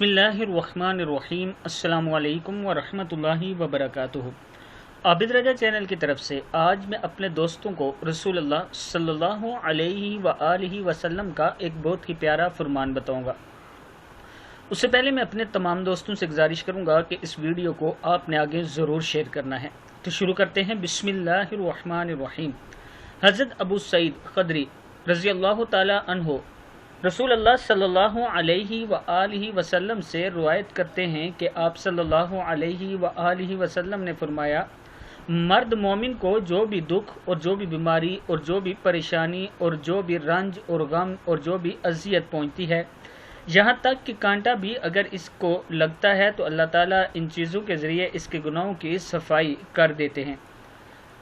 बिस्मिल्लाहिर्रहमानिर्रहीम। अस्सलाम वालेकुम वरहमतुल्लाहि वबरकातुहू। आबिद रजा चैनल की तरफ से आज मैं अपने दोस्तों को रसूलुल्लाह सल्लल्लाहु अलैहि वआलिहि वसल्लम का एक बहुत ही प्यारा फरमान बताऊंगा। उससे पहले मैं अपने तमाम दोस्तों से गुजारिश करूंगा कि इस वीडियो को आपने आगे ज़रूर शेयर करना है। तो शुरू करते हैं। बिस्मिल्लाहिर्रहमानिर्रहीम। हज़रत अबू सईद ख़दरी रज़ी अल्लाह ताला अन्हो रसूल अल्लाह सल्लल्लाहु अलैहि वआलिहि वसल्लम से रिवायत करते हैं कि आप सल्लल्लाहु अलैहि वआलिहि वसल्लम ने फरमाया, मर्द मोमिन को जो भी दुख और जो भी बीमारी और जो भी परेशानी और जो भी रंज और गम और जो भी अजियत पहुंचती है, यहाँ तक कि कांटा भी अगर इसको लगता है तो अल्लाह ताला इन चीज़ों के ज़रिए इसके गुनाहों की सफाई कर देते हैं।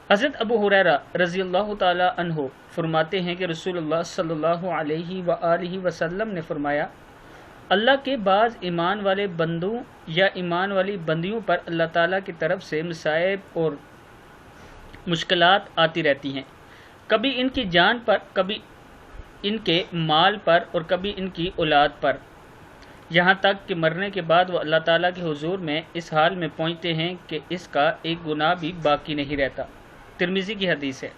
हज़रत अबू हुरैरा रज़ी अल्लाह ताला अन्हो फरमाते हैं कि रसूलुल्लाह सल्लल्लाहु अलैहि वआलिहि वसल्लम ने फरमाया, अल्लाह के बाज़ ईमान वाले बंदों या ईमान वाली बंदियों पर अल्लाह ताला की तरफ से मसाइब और मुश्किलात आती रहती हैं, कभी इनकी जान पर, कभी इनके माल पर और कभी इनकी औलाद पर, यहाँ तक कि मरने के बाद वो अल्लाह ताला के हुजूर में इस हाल में पहुँचते हैं कि इसका एक गुनाह भी बाकी नहीं रहता। तिरमिज़ी की हदीस है।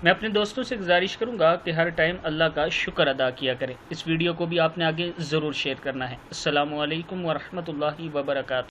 मैं अपने दोस्तों से गुजारिश करूंगा कि हर टाइम अल्लाह का शुक्र अदा किया करें। इस वीडियो को भी आपने आगे ज़रूर शेयर करना है। अस्सलामु अलैकुम वरहमतुल्लाहि वबरकातुहू।